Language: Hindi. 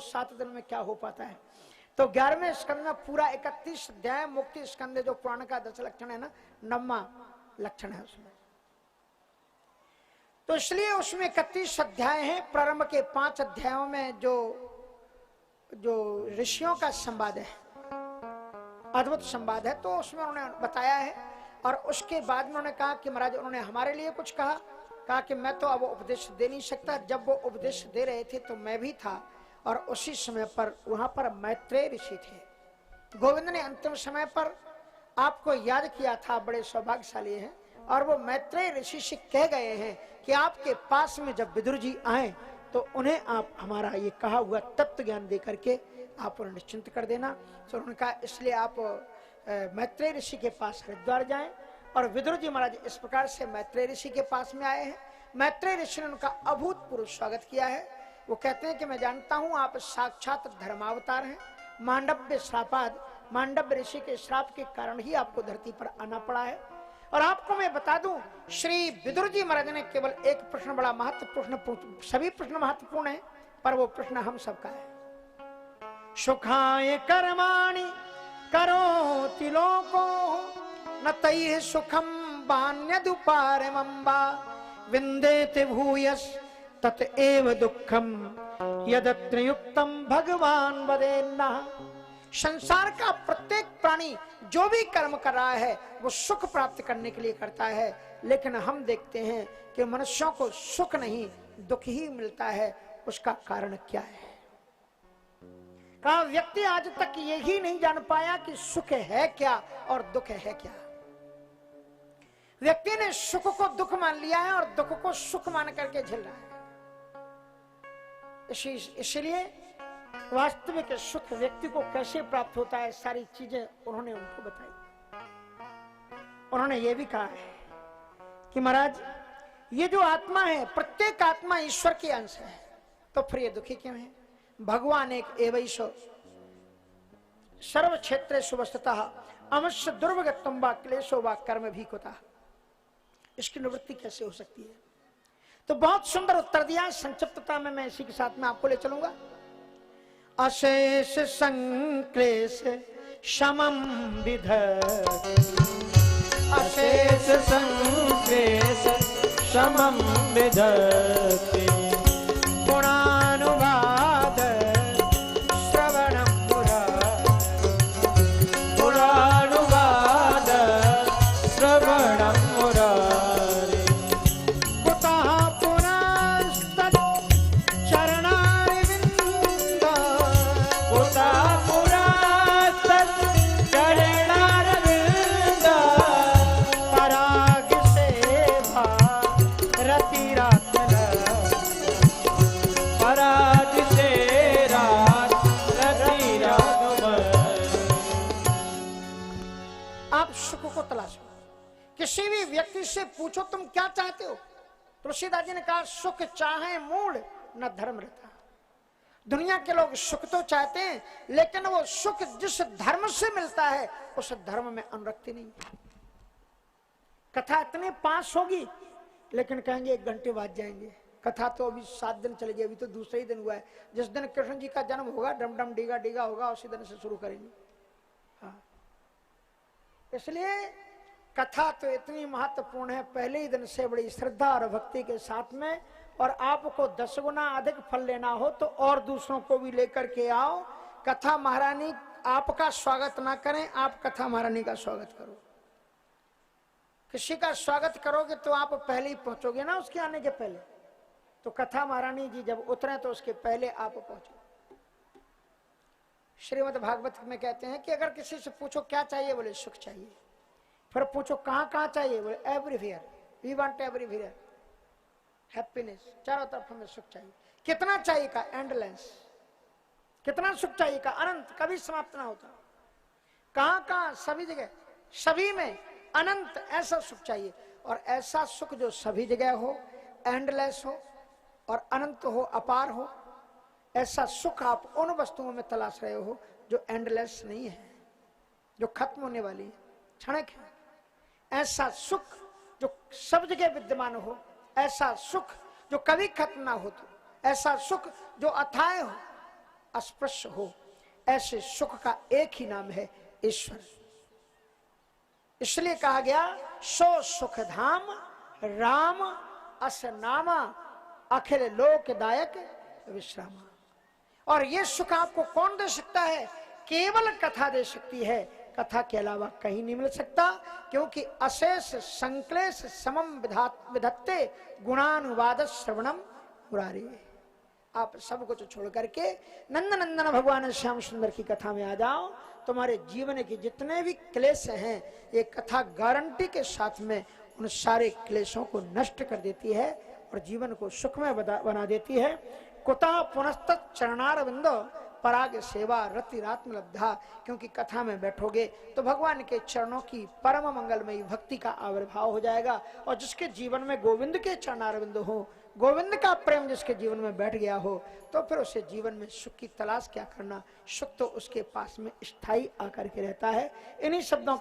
7 दिन में क्या हो पाता है। तो 11वें स्कंद में पूरा 31 अध्याय मुक्ति स्कंद जो पुराण का 10 लक्षण है ना, 9वां लक्षण है उसमें। तो इसलिए उसमें 31 अध्याय है। प्रारंभ के 5 अध्यायों में जो ऋषियों का संवाद है, अद्भुत संवाद है, तो उसमें उन्होंने बताया है। और उसके बाद में उन्होंने कहा कि महाराज उन्होंने हमारे लिए कुछ कहा कि मैं तो अब उपदेश दे नहीं सकता। जब वो उपदेश दे रहे थे तो मैं भी था, और उसी समय पर वहां पर मैत्रेय ऋषि थे। गोविंद ने अंतिम समय पर आपको याद किया था, बड़े सौभाग्यशाली हैं। और वो मैत्रेय ऋषि से कह गए हैं कि आपके पास में जब विदुर जी आए तो उन्हें आप हमारा ये कहा हुआ तत्व ज्ञान दे करके आप उन्हें निश्चिंत कर देना। तो उन्होंने कहा इसलिए आप मैत्रेय ऋषि के पास हरिद्वार जाएं। और विदुर जी महाराज इस प्रकार से मैत्रेय ऋषि के पास में आए हैं। मैत्रेय ऋषि ने उनका अभूतपूर्व स्वागत किया है। वो कहते हैं कि मैं जानता हूं आप साक्षात धर्मावतार हैं। मांडव्य श्रापाद, मांडव्य ऋषि के श्राप के कारण ही आपको धरती पर आना पड़ा है। और आपको मैं बता दूं, श्री विदुर जी महाराज ने केवल एक प्रश्न बड़ा महत्वपूर्ण, सभी प्रश्न महत्वपूर्ण है, पर वो प्रश्न हम सबका है। सुखाय कर्माणि करोति लोको न तैः सुखम बान्यदुपारमंबा विंदेति भूयस तत एव दुःखम यदत्र युक्तम भगवान वदेन्ना। संसार का प्रत्येक प्राणी जो भी कर्म कर रहा है वो सुख प्राप्त करने के लिए करता है, लेकिन हम देखते हैं कि मनुष्यों को सुख नहीं दुख ही मिलता है। उसका कारण क्या है? कहा व्यक्ति आज तक यही नहीं जान पाया कि सुख है क्या और दुख है क्या। व्यक्ति ने सुख को दुख मान लिया है और दुख को सुख मान करके झेल रहा है। इसलिए वास्तविक सुख व्यक्ति को कैसे प्राप्त होता है, सारी चीजें उन्होंने उनको बताई। उन्होंने ये भी कहा है कि महाराज ये जो आत्मा है, प्रत्येक आत्मा ईश्वर के अंश है, तो फिर ये दुखी क्यों है? भगवान एक एवैषो सर्व क्षेत्रेषु वस्तुतः अवश्य दुर्भगत्वं वा क्लेशो वा कर्म भी कुतः। इसकी निवृत्ति कैसे हो सकती है? तो बहुत सुंदर उत्तर दिया। संक्षिप्तता में मैं इसी के साथ में आपको ले चलूंगा। अशेष संक्लेश शमं विधत्ते, अशेष संक्लेश शमं विधत्ते, गुणानुवाद श्रवणं मुरारे, गुणानुवाद श्रवणं मुरारे, कुतः पुनस्तत् चरणारविन्द, कुतः पुनस्तत् चरणारविन्द, पराग सेवा रतिरात्मन, पराग सेवा रतिरात्मन। आप सुख को तलाशो। किसी भी व्यक्ति से पूछो तुम क्या चाहते हो, तुलसीदास जी ने कहा सुख चाहे मूढ़ न धर्म रहता। दुनिया के लोग सुख तो चाहते हैं, लेकिन वो सुख जिस धर्म से मिलता है उस धर्म में अनुरक्ति नहीं है। कथा इतने पास होगी, लेकिन कहेंगे 1 घंटे बाद जाएंगे। कथा तो अभी 7 दिन चलेगी, अभी तो दूसरा ही दिन हुआ है। जिस दिन कृष्ण जी का जन्म होगा, डम डम डीगा डीगा होगा, उसी दिन से शुरू करेंगे। हाँ, इसलिए कथा तो इतनी महत्वपूर्ण है, पहले ही दिन से बड़ी श्रद्धा और भक्ति के साथ में। और आपको 10 गुना अधिक फल लेना हो तो और दूसरों को भी लेकर के आओ। कथा महारानी आपका स्वागत ना करें, आप कथा महारानी का स्वागत करो। किसी का स्वागत करोगे तो आप पहले ही पहुंचोगे ना, उसके आने के पहले। तो कथा महारानी जी जब उतरे तो उसके पहले आप पहुंचो। श्रीमद् भागवत में कहते हैं कि अगर किसी से पूछो क्या चाहिए, बोले सुख चाहिए। फिर पूछो कहाँ कहाँ चाहिए, बोले everywhere, we want everywhere happiness, चारों तरफ हमें सुख चाहिए। कितना चाहिए का एंडलेस, कितना सुख चाहिए का अनंत, कभी समाप्त ना होता। कहाँ कहाँ, सभी जगह, सभी में अनंत ऐसा सुख चाहिए। और ऐसा सुख जो सभी जगह हो, एंडलेस हो और अनंत हो, अपार हो। ऐसा सुख आप उन वस्तुओं में तलाश रहे हो जो एंडलेस नहीं है, जो खत्म होने वाली है, क्षणिक है। ऐसा सुख जो सब जगह विद्यमान हो, ऐसा सुख जो कभी खत्म ना हो, तो ऐसा सुख जो अथाह हो, अस्पृश्य हो। ऐसे सुख का एक ही नाम है ईश्वर। इसलिए कहा गया सो सुख धाम राम अस नामा अखिल लोकदायक विश्रामा। और ये सुख आपको कौन दे सकता है? केवल कथा दे सकती है, कथा के अलावा कहीं नहीं मिल सकता। क्योंकि अशेष संक्लेश समम विधत्ते गुणानुवाद श्रवणम मुरारी। आप सब कुछ छोड़ करके नंदनंदन भगवान श्याम सुंदर की कथा में आ जाओ। तुम्हारे जीवन के जितने भी क्लेश हैं, ये कथा गारंटी के साथ में उन सारे क्लेशों को नष्ट कर देती है और जीवन को सुखमय बना देती है। कुतः पुनस्तत् चरणारविंदो पराग सेवा रतिरात्म लब्धा। क्योंकि कथा में बैठोगे तो भगवान के चरणों की परम मंगलमयी भक्ति का आविर्भाव हो जाएगा। और जिसके जीवन में गोविंद के चरणारविंद हो, गोविंद का प्रेम जिसके जीवन में बैठ गया हो, तो फिर उसे जीवन में सुख की तलाश क्या करना। सुख तो उसके पास में स्थायी आकर के रहता है। इन्हीं शब्दों